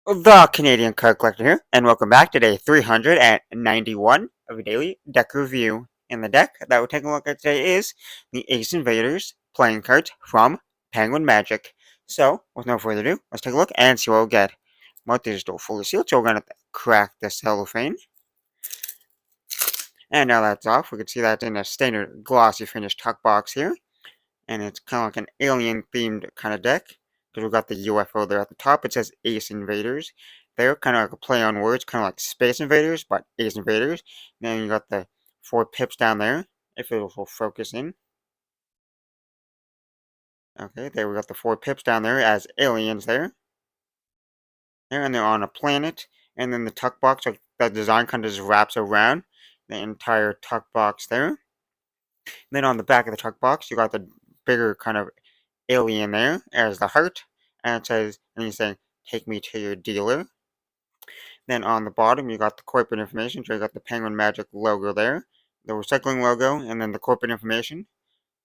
The Canadian Card Collector here, and welcome back to day 391 of a daily deck review. In the deck that we're taking a look at today is the Ace Invaders playing cards from PenguinMagic. So, with no further ado, let's take a look and see what we'll get. Both these are still fully sealed, so we're going to crack the cellophane. And now that's off, we can see that's in a standard glossy finish tuck box here. And it's kind of like an alien-themed kind of deck. Because we've got the UFO there at the top. It says Ace Invaders. They're kind of like a play on words, kind of like Space Invaders, but Ace Invaders. And then you got the 4 pips down there, if it will focus in. Okay, there we got the 4 pips down there as aliens there. And they're on a planet. And then the tuck box, like the design kind of just wraps around the entire tuck box there. And then on the back of the tuck box, you got the bigger kind of alien there as the heart, and it says, and he's saying, take me to your dealer. Then on the bottom, you got the corporate information, so you got the PenguinMagic logo there, the recycling logo, and then the corporate information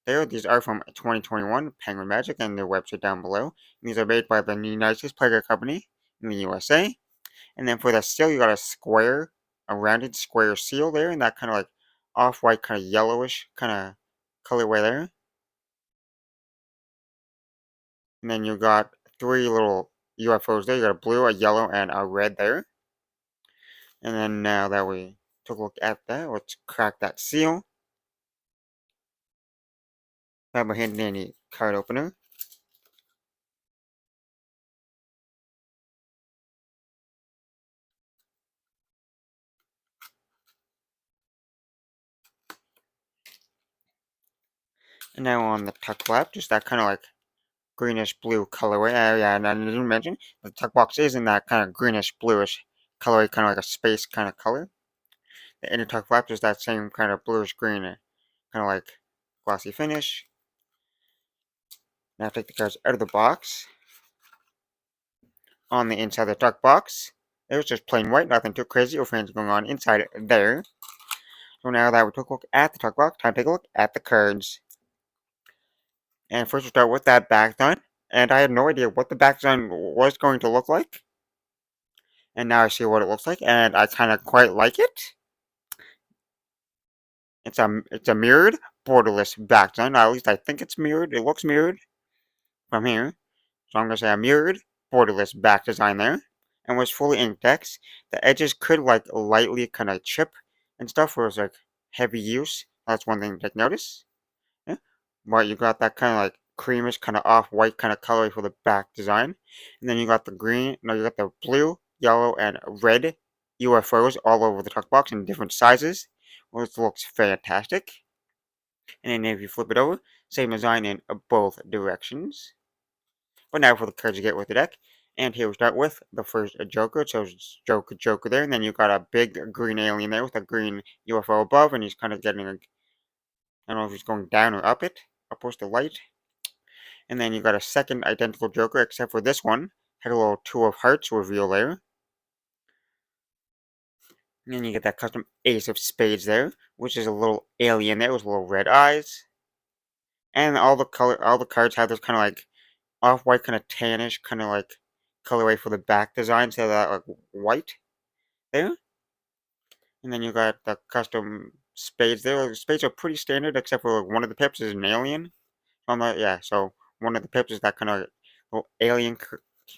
there. These are from 2021, PenguinMagic, and their website down below. These are made by the United States Player Company in the USA. And then for the seal, you got a rounded square seal there, and that kind of like off-white, kind of yellowish kind of colorway there. And then you got 3 little UFOs there. You got a blue, a yellow, and a red there. And then now that we took a look at that, let's crack that seal. Grab a handy dandy card opener. And now on the tuck flap, just that kind of like greenish blue colorway. Yeah, and I didn't mention the tuck box is in that kind of greenish bluish colorway, kind of like a space kind of color. The inner tuck flap is that same kind of bluish green, kind of like glossy finish. Now take the cards out of the box. On the inside of the tuck box, it was just plain white, nothing too crazy or fancy going on inside there. So now that we took a look at the tuck box, time to take a look at the cards. And first we'll start with that back design. And I had no idea what the back design was going to look like. And now I see what it looks like, and I kind of quite like it. It's a mirrored, borderless back design. At least I think it's mirrored. It looks mirrored from here. So I'm going to say a mirrored, borderless back design there. And was fully inked text. The edges could like lightly kind of chip and stuff where it's like heavy use. That's one thing to take notice. Yeah. But you got that kind of like creamish, kind of off-white kind of color for the back design. And then you got the green, no, you got the blue, yellow, and red UFOs all over the tuck box in different sizes, which looks fantastic. And then if you flip it over, same design in both directions. But now for the cards you get with the deck. And here we start with the first Joker. So it's Joker there. And then you've got a big green alien there with a green UFO above. And he's kind of getting, I don't know if he's going down or up it. Upwards to light. And then you got a second identical Joker, except for this one. Had a little 2 of Hearts reveal there. And then you get that custom Ace of Spades there. Which is a little alien there with little red eyes. And all the cards have this kind of like off-white, kind of tannish, kind of like colorway for the back design, so that like white there. And then you got the custom spades there. The spades are pretty standard, except for like, one of the pips is an alien. Yeah, so one of the pips is that kind of little alien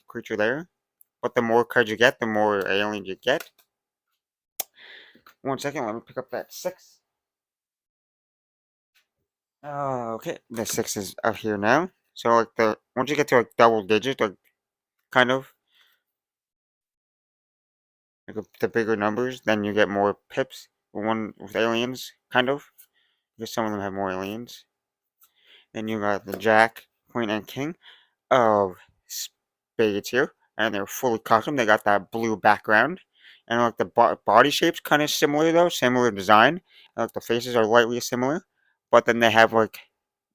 creature there. But the more cards you get, the more aliens you get. 1 second, let me pick up that 6. Okay, the 6 is up here now. So like once you get to like double digits, like kind of like the bigger numbers, then you get more pips. One with aliens, kind of. Because some of them have more aliens. Then you got the Jack, Queen, and King of Spades here. And they're fully custom. They got that blue background. And like the body shape's kind of similar though. Similar design. And, like the faces are lightly similar. But then they have like,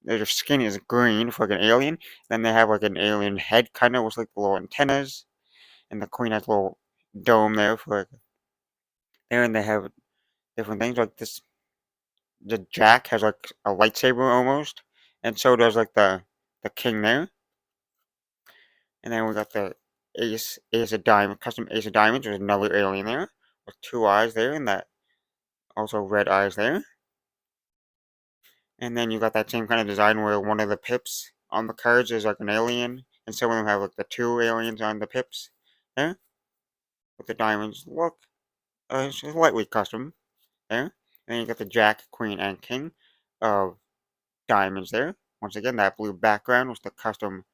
their skin is green for like an alien. Then they have like an alien head kind of with like the little antennas. And the Queen has a little dome there for like, there, and they have different things like this. The Jack has like a lightsaber almost, and so does like the King there. And then we got the Ace of Diamonds, custom Ace of Diamonds. There's another alien there with two eyes there, and that also red eyes there. And then you got that same kind of design where one of the pips on the cards is like an alien, and some of them have like the two aliens on the pips there with the diamonds. Look, it's lightly custom there. And then you got the Jack, Queen, and King of diamonds there. Once again, that blue background with the custom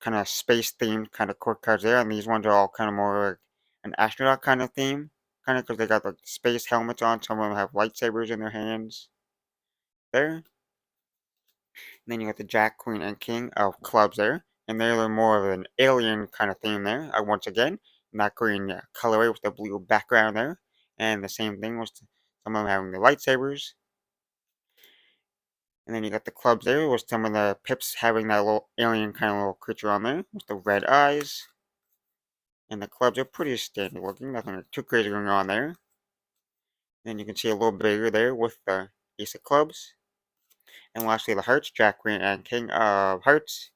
kind of space themed kind of court cards there, and these ones are all kind of more like an astronaut kind of theme, kind of because they got like space helmets on. Some of them have lightsabers in their hands there. And then you got the Jack, Queen, and King of clubs there, and they're more of an alien kind of theme there. Once again, that green colorway with the blue background there, and the same thing with some of them having the lightsabers. And then you got the clubs there with some of the pips having that little alien kind of little creature on there with the red eyes. And the clubs are pretty standard looking, nothing too crazy going on there. Then you can see a little bigger there with the ace of clubs. And lastly, the hearts, Jack, Queen, and King of hearts.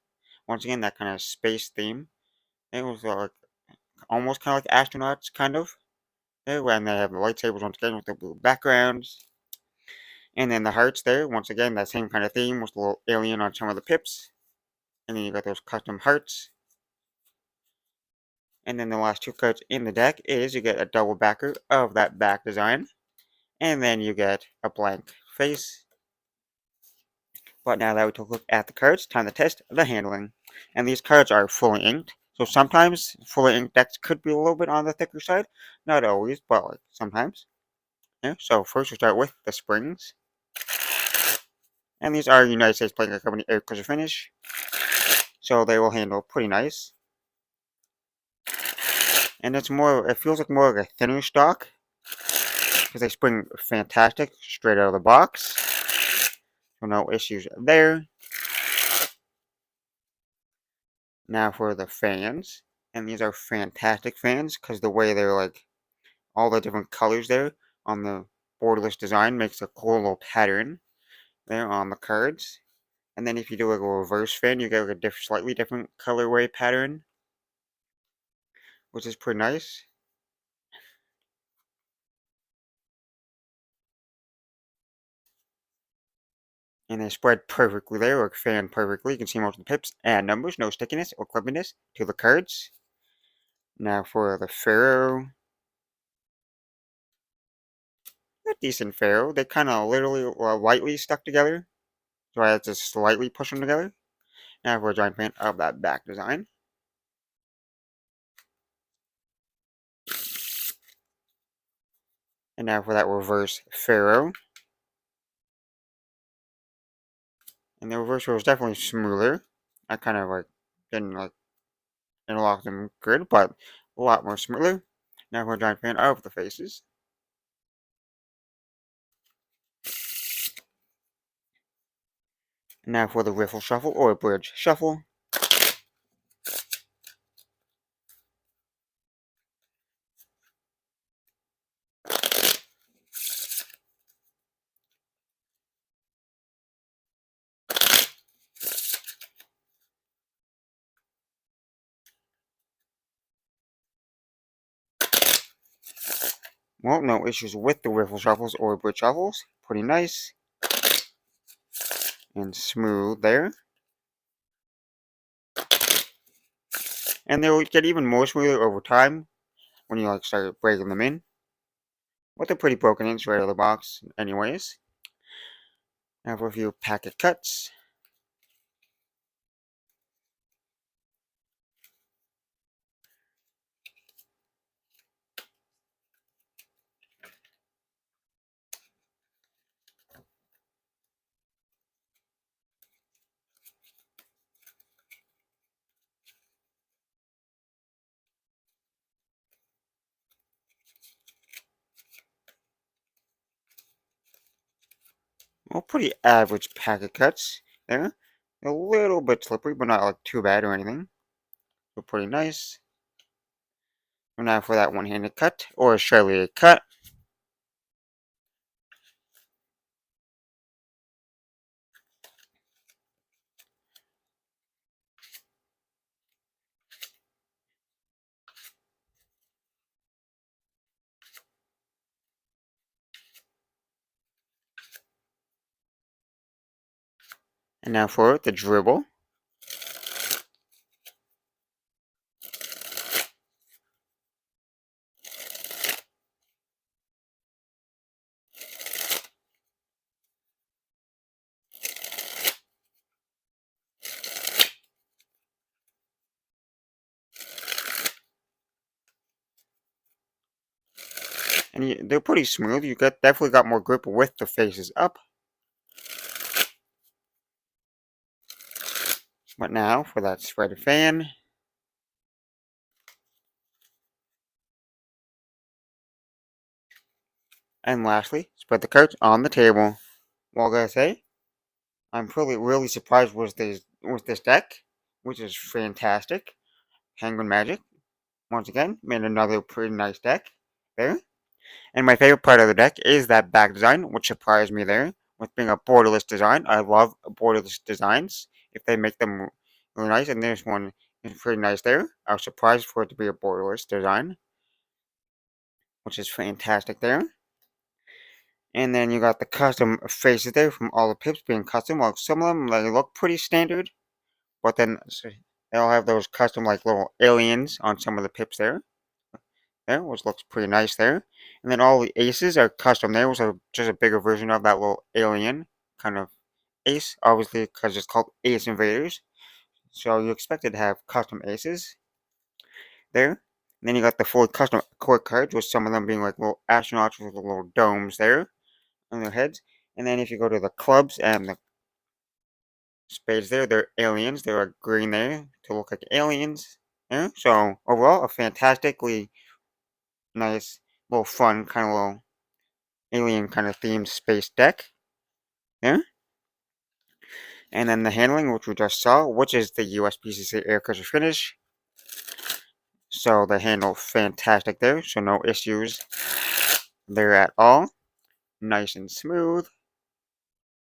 Once again, that kind of space theme. It was like almost kind of like astronauts, kind of. There, when they have the lightsabers once again with the blue backgrounds. And then the hearts there, once again, that same kind of theme with the little alien on some of the pips. And then you got those custom hearts. And then the last two cards in the deck is you get a double backer of that back design. And then you get a blank face. But now that we took a look at the cards, time to test the handling. And these cards are fully inked. So sometimes fully inked decks could be a little bit on the thicker side. Not always, but like sometimes. Yeah, so first we start with the springs. And these are United States Playing Company Air Cushion Finish. So they will handle pretty nice. And it feels like more like a thinner stock. Because they spring fantastic straight out of the box. So no issues there. Now for the fans. And these are fantastic fans because the way they're like all the different colors there on the borderless design makes a cool little pattern there on the cards. And then if you do like a reverse fan, you get like a slightly different colorway pattern, which is pretty nice. And they spread perfectly there, or fan perfectly. You can see most of the pips and numbers, no stickiness or clippiness to the cards. Now for the Pharaoh. A decent Pharaoh. They kind of literally lightly stuck together. So I had to slightly push them together. Now for a giant fan of that back design. And now for that reverse Pharaoh. And the reverse was definitely smoother. I kind of like didn't like interlock them good, but a lot more smoother. Now for a giant fan of the faces. And now for the riffle shuffle or bridge shuffle. Well, no issues with the riffle shuffles or bridge shuffles. Pretty nice. And smooth there. And they'll get even more smoother over time when you like start breaking them in. But they're pretty broken in straight out of the box anyways. Now for a few packet cuts. Well, pretty average packet cuts there. A little bit slippery, but not like too bad or anything. So pretty nice. And now for that one-handed cut or a Shirley cut. And now for the dribble. And they're pretty smooth. You definitely got more grip with the faces up. But now for that spread fan. And lastly, spread the cards on the table. Well, I gotta say, I'm really surprised with this deck, which is fantastic. PenguinMagic, once again, made another pretty nice deck there. And my favorite part of the deck is that back design, which surprised me there. With being a borderless design, I love borderless designs if they make them really nice. And this one is pretty nice there. I was surprised for it to be a borderless design, which is fantastic there. And then you got the custom faces there from all the pips being custom. Like some of them, they look pretty standard, but then they all have those custom like little aliens on some of the pips there, which looks pretty nice there. And then all the aces are custom there, which are just a bigger version of that little alien kind of ace, obviously because it's called Ace Invaders. So you expect it to have custom aces there. And then you got the fully custom core cards, with some of them being like little astronauts with little domes there on their heads. And then if you go to the clubs and the spades there, they're aliens. They're green there to look like aliens. Yeah. So overall, a fantastically nice, little fun, kind of little alien kind of themed space deck. Yeah. And then the handling, which we just saw, which is the USPCC air cushion finish. So the handle fantastic there. So no issues there at all. Nice and smooth.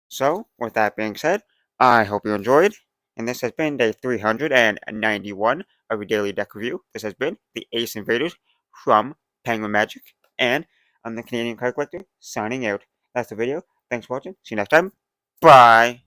So with that being said, I hope you enjoyed. And this has been day 391 of your daily deck review. This has been the Ace Invaders from PenguinMagic. And I'm the Canadian Card Collector signing out. That's the video. Thanks for watching. See you next time. Bye.